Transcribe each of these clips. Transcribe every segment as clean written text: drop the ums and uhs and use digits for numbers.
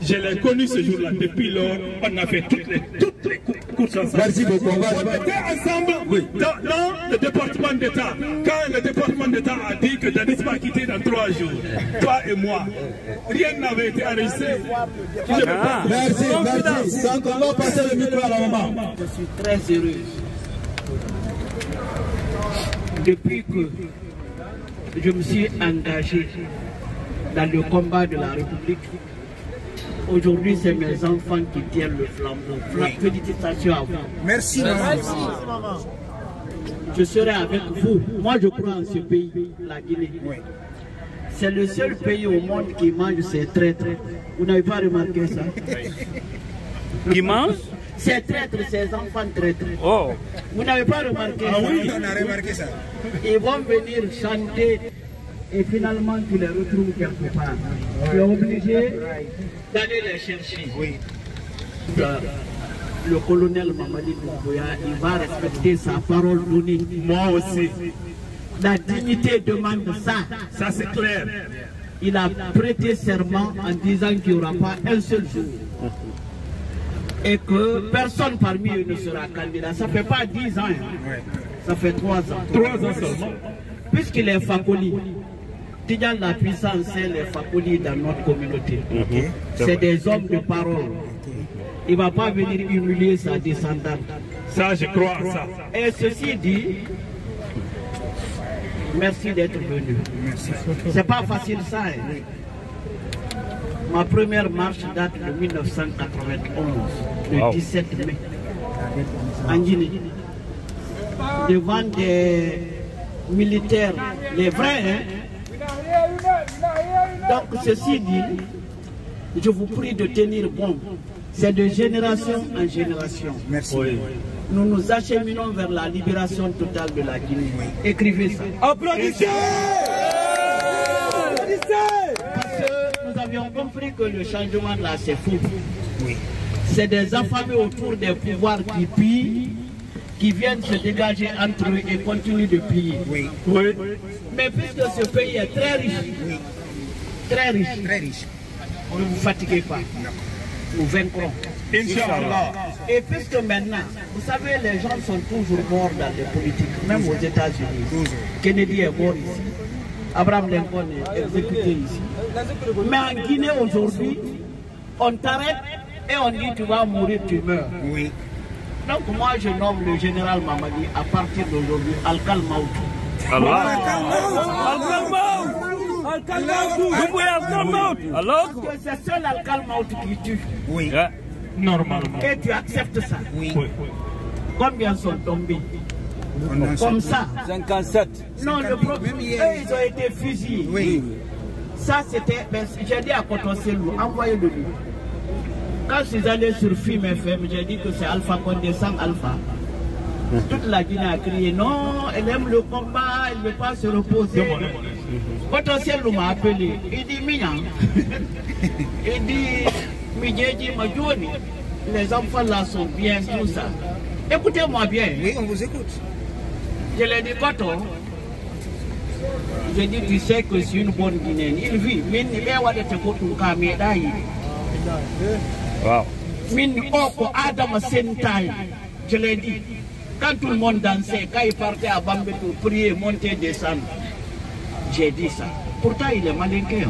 Je l'ai connu ce jour-là. Depuis lors, on a fait toutes les courses ensemble. Merci beaucoup. On était ensemble dans le département d'État. Quand le département d'État a dit que Dadis va quitter dans 3 jours, toi et moi, rien n'avait été enregistré. Merci, merci. Donc on va passer le micro à la maman. Je suis très heureuse. Depuis que je me suis engagé dans le combat de la République, aujourd'hui, c'est mes enfants qui tiennent le flambeau. Félicitations à vous. Merci, maman. Je serai avec vous. Moi, je crois en ce pays, la Guinée. C'est le seul pays au monde qui mange ses traîtres. Vous n'avez pas remarqué ça? Qui mange? Ces traîtres, ces enfants traîtres. Oh. Vous n'avez pas remarqué ça? Oui, on a remarqué ça. Ils vont venir chanter et finalement tu les retrouves quelque part. Tu es obligé d'aller les chercher. Oui. Le colonel Mamadi Doumbouya, il va respecter sa parole donnée. Moi aussi. La dignité demande ça. Ça c'est clair. Il a prêté serment en disant qu'il n'y aura pas un seul jour. Et que personne parmi eux ne sera candidat. Ça ne fait pas 10 ans. Ça fait 3 ans. 3 ans seulement. Puisqu'il est Fakoli. Tidjan, la puissance, c'est les Fakoli dans notre communauté. C'est des hommes de parole. Il ne va pas venir humilier sa descendante. Ça, je crois à ça. Et ceci dit, merci d'être venu. C'est pas facile ça. Ma première marche date de 1991, le 17 mai, en Guinée. Devant des militaires, les vrais, Donc, ceci dit, je vous prie de tenir bon. C'est de génération en génération. Merci. Nous nous acheminons vers la libération totale de la Guinée. Écrivez ça. Applaudissez! Parce que nous avions compris que le changement là, c'est fou. C'est des affamés autour des pouvoirs qui pillent, qui viennent se dégager entre eux et continuent de piller. Mais puisque ce pays est très riche, très riche, ne vous fatiguez pas. Nous vaincrons. Inch'Allah. Et puisque maintenant, vous savez, les gens sont toujours morts dans les politiques, même aux États-Unis. Kennedy est mort ici. Abraham Lincoln est exécuté ici. Mais en Guinée aujourd'hui, on t'arrête et on dit tu vas mourir, tu meurs. Donc moi je nomme le général Mamadi à partir d'aujourd'hui Alkal Maoutou. Alors c'est seul Alkal Maoutou qui tue. Normalement. Et tu acceptes ça. Combien sont tombés? Comme ça. 57. Non, le problème, eux, ils ont été fusillés. Ça, c'était. J'ai dit à Kotoselou, envoyez-le lui. Quand je suis allé sur Film FM, j'ai dit que c'est Alpha Condé sans Alpha. Toute la Guinée a crié non, elle aime le combat, elle ne veut pas se reposer. Kotoselou m'a appelé. Il dit Miyan. Il dit Midjeji Majoni. Les enfants là sont bien, tout ça. Écoutez-moi bien. Oui, on vous écoute. Je l'ai dit, Koto. Je dis, tu sais que c'est une bonne Guinéenne. Il vit. Wow. Je l'ai dit. Quand tout le monde dansait, quand il partait à Bambé pour prier, monter, descendre, j'ai dit ça. Pourtant, il est malinqué.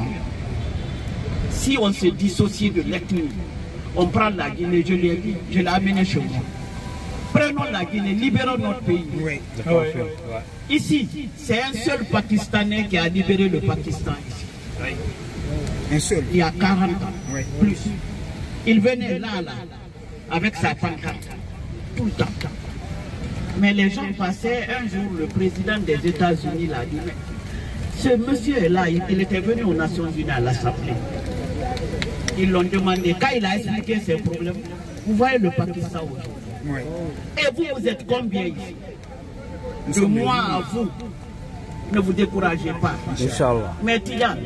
Si on se dissocie de l'ethnie, on prend la Guinée, je l'ai dit, je l'ai amené chez moi. Prenons la Guinée, libérons notre pays. Ici, c'est un seul Pakistanais qui a libéré le Pakistan ici. Un seul. Il y a 40 ans, plus. Il venait là, avec sa pancarte, tout le temps. Mais les gens passaient, un jour, le président des États-Unis l'a dit, ce monsieur est là, il était venu aux Nations Unies à l'Assemblée. Ils l'ont demandé, quand il a expliqué ses problèmes, vous voyez le Pakistan aujourd'hui. Et vous, vous êtes combien ici? De moi à vous, ne vous découragez pas. Inch'Allah. Mais Tiyan,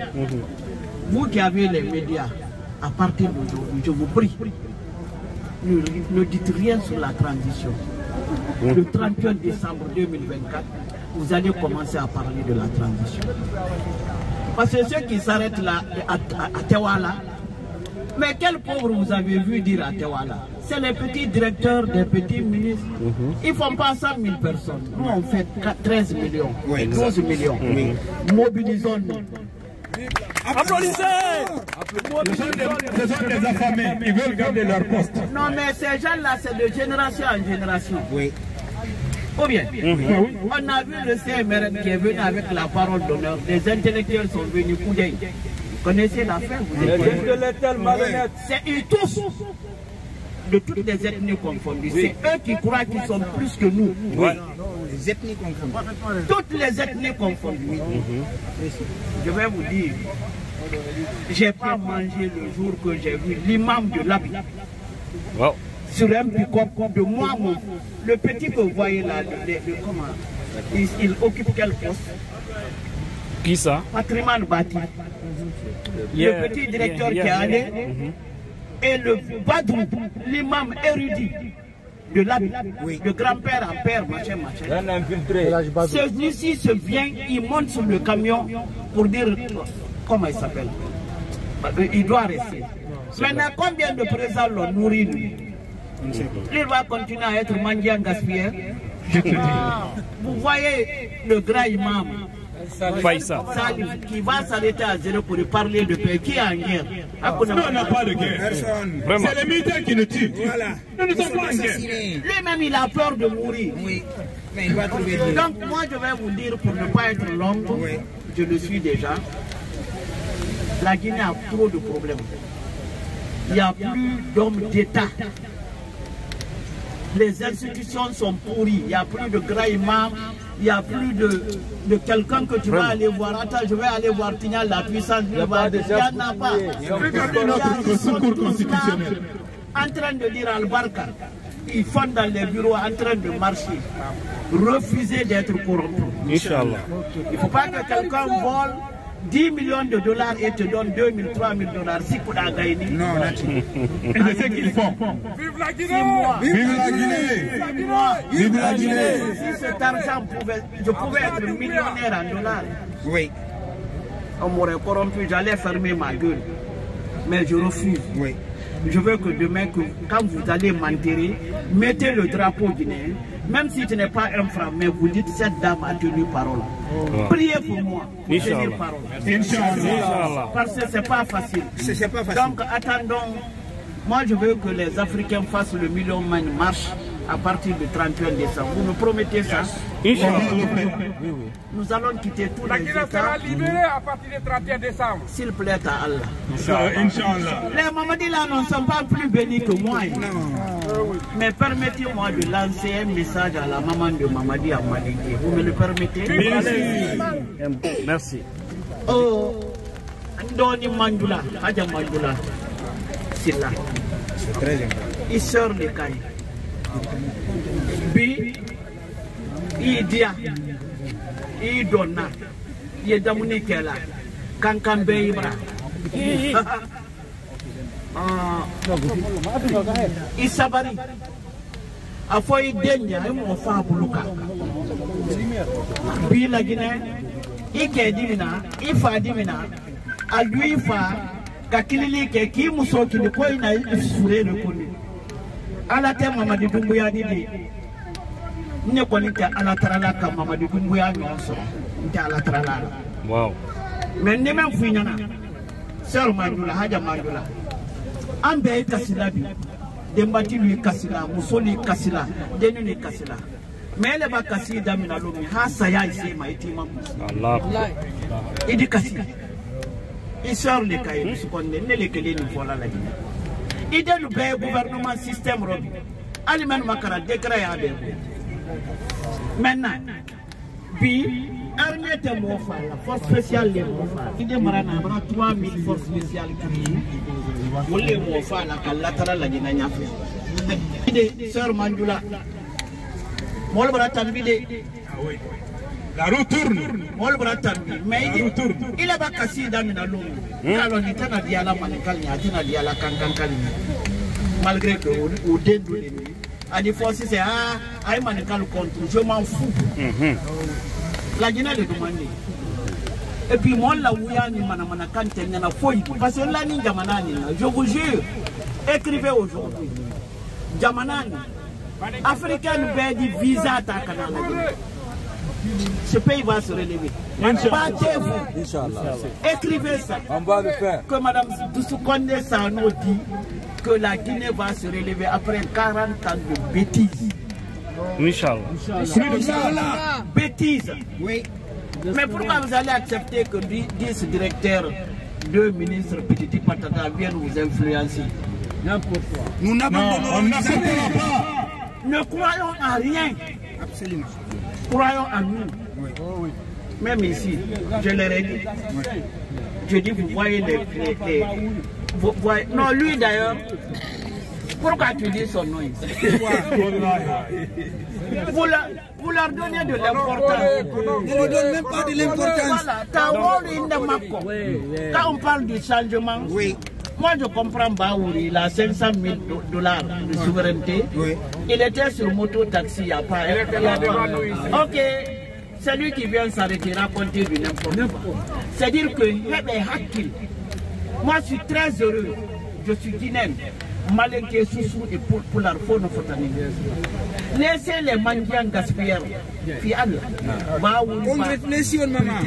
vous qui avez les médias, à partir d'aujourd'hui, je vous prie, ne dites rien sur la transition. Le 31 décembre 2024, vous allez commencer à parler de la transition. Parce que ceux qui s'arrêtent là, à Tewala, Mais quel pauvre vous avez vu dire à Tewala? C'est les petits directeurs, des petits ministres. Ils ne font pas 100 000 personnes. Nous, on fait 13 millions, 12 millions. Mobilisons-nous. Applaudissez! Ce sont des affamés, ils veulent garder leur poste. Non, mais ces gens-là, c'est de génération en génération. Oui. Ou bien, on a vu le CMRN qui est venu avec la parole d'honneur. Des intellectuels sont venus couder. Vous connaissez l'affaire? C'est eux tous, de toutes les ethnies confondues. C'est eux qui croient qu'ils sont plus que nous. Ouais. Les ethnies confondues. Toutes les ethnies confondues. Je vais vous dire, je n'ai pas mangé le jour que j'ai vu l'imam de l'Abi. Wow. Sur un pick-up de moi, le petit que vous voyez là, comment il occupe quel poste? Qui ça? Patrimoine bâti. Le petit directeur qui est allé, et le Badou, l'imam érudit de l'Abi, le grand-père en père, machin. Celui-ci se vient, il monte sur le camion pour dire, comment il s'appelle? Il doit rester. Maintenant, combien de présents l'ont nourri lui? Il va continuer à être mendiant gaspillé. Vous voyez le grand imam Salim qui va s'arrêter à zéro pour parler de paix. Qui est en guerre? Non, on n'a pas de guerre. C'est les militaires qui nous tuent. Voilà. Nous ne sommes pas en guerre. Lui-même, il a peur de mourir. Oui. Mais il va trouver. Donc, moi, je vais vous dire, pour ne pas être long, je le suis déjà. La Guinée a trop de problèmes. Il n'y a plus d'hommes d'État. Les institutions sont pourries. Il n'y a plus de grand imam. Il n'y a plus de quelqu'un que tu vas aller voir. Attends, je vais aller voir Tignal, la puissance. Il n'y en a pas. Il y a secours constitutionnel. En train de dire Al-Barka. Ils font dans les bureaux en train de marcher. Refuser d'être corrompu. Inch'Allah. Il ne faut pas que quelqu'un vole 10 millions de dollars et te donne 2 000, 3 000 dollars. Si pour la Guinée. Non, et c'est ce qu'ils font. Vive la Guinée! Vive la Guinée! Vive la Guinée! Si cet argent je pouvais être millionnaire en dollars. Oui. On m'aurait corrompu, j'allais fermer ma gueule. Mais je refuse. Oui. Je veux que demain, quand vous allez m'enterrer, mettez le drapeau guinéen. Même si tu n'es pas un franc, mais vous dites cette dame a tenu parole. Priez pour moi, pour tenir parole. Inch'Allah. Parce que ce n'est pas facile. Donc attendons. Moi je veux que les Africains fassent le Million Man March à partir du 31 décembre. Vous me promettez ça? Nous allons quitter tous les États. La Guinée sera libérée à partir du 31 décembre. S'il plaît à Allah. Inch'Allah. Les Mamadi là ne sont pas plus bénis que moi. Mais permettez-moi de lancer un message à la maman de Mamadi à Maliki. Vous me le permettez? Merci. Oh, Ndoni Mandula, Hadja Mandula, c'est là. Il sort les cailles. Bi, il dit, il donne, il est Dominique là, Kankambe Ibra. Il sabari. A foi denya, il m'a fait buluka. Bi la Guinée, il est divina, il fait divina, à lui fa, kakilili qui muso qui ne peut pas souffrir le connu. À la terre, Mamadi Doumbouya dit, ne connaît qu'à la trala comme Mamadi Doumbouya non so, à la trala. Wow. Mais ne même fouinana, sœur Mandula, Hadja Mandula, Ambe Kassilabi, Dembati lui Kassila, Moussoli Kassila, Denuni Kassila. Mais elle va casser Damina Lomi, Hassaya ici, Maïtima. Allah. Il dit Kassi. Il sort les cahiers, ce qu'on est, les clés nous voilà la Guinée. Il dit le gouvernement système Robi. Alimen Makara décret à des. Maintenant, puis, armée de Mofa, la force spéciale de Mofa, il dit Marana, 3 000 forces spéciales créées. Vous les Mofa, la latéral la Guinée. Il dit, sœur Mandula. La roue tourne. Mais il a pas cassé Damina Lomi. Alors, il était à Diala Manikali, à Diala Kankankali. Malgré que au début, à des fois, c'est à Manikal contre, je m'en fous. La Guinée le demande. Et puis moi, là où il y a une fouille, parce que là, je vous jure, écrivez aujourd'hui. Jamanani, Africain veut dire visa à ta canal. Ce pays va se relever. Battez-vous. Écrivez ça. On va le faire. Que Mme Doussoukonde Sano dit que la Guinée va se relever après 40 ans de bêtises. Inch'Allah. Bêtises. Oui. Mais pourquoi vous allez accepter que 10 directeurs, 2 ministres, Petit Patata viennent vous influencer? N'importe quoi. Nous n'abandonnons pas. Ne croyons à rien. Absolument. Croyons à nous. Oui. Oh, oui. Même ici, je leur ai dit. Oui. Je dis, vous voyez vous voyez, non, lui d'ailleurs, pourquoi tu dis son nom ici? Vous leur donnez de l'importance. Ne lui donne même pas de l'importance. Quand on parle du changement, oui. Moi je comprends Baouri, il a 500 000 $ de souveraineté. Oui. Il était sur moto-taxi, il n'y a pas. Ok, c'est lui qui vient s'arrêter, raconter du n'importe quoi. C'est-à-dire que moi je suis très heureux, je suis guinéen. Malenke Soussou et pour la faune fotani. Laissez les mendiants gaspiller. Réflexion, maman.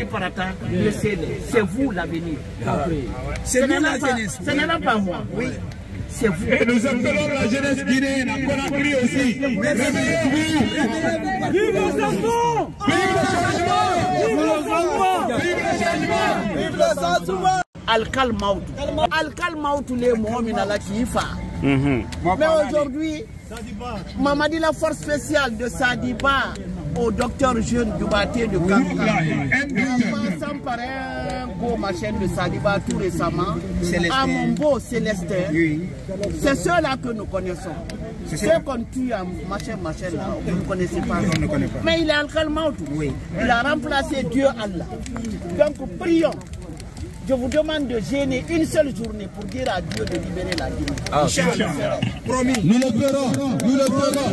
Laissez-les. C'est vous l'avenir. C'est nous la jeunesse. Ce n'est pas moi. Oui. C'est vous. Et nous appelons la jeunesse guinéenne à Conakry aussi. Réveillez-vous. Vive les enfants. Vive le changement. Vive les enfants. Vive le changement. Vive les enfants. Alcal Maoutou les Mohamed à la Kifa. Mais aujourd'hui, Mamadi, la force spéciale de Sadiba au docteur jeune Dubate de Karouka, en passant par un beau machin de Sadiba tout récemment, à mon beau Célestin, c'est ceux-là que nous connaissons. Ceux qu'on tue à machin là, vous ne connaissez pas. Mais il est Alcal Maoutou. Il a remplacé Dieu Allah. Donc prions. Je vous demande de gêner une seule journée pour dire à Dieu de libérer la Guinée. Promis. Nous le ferons. Nous le ferons.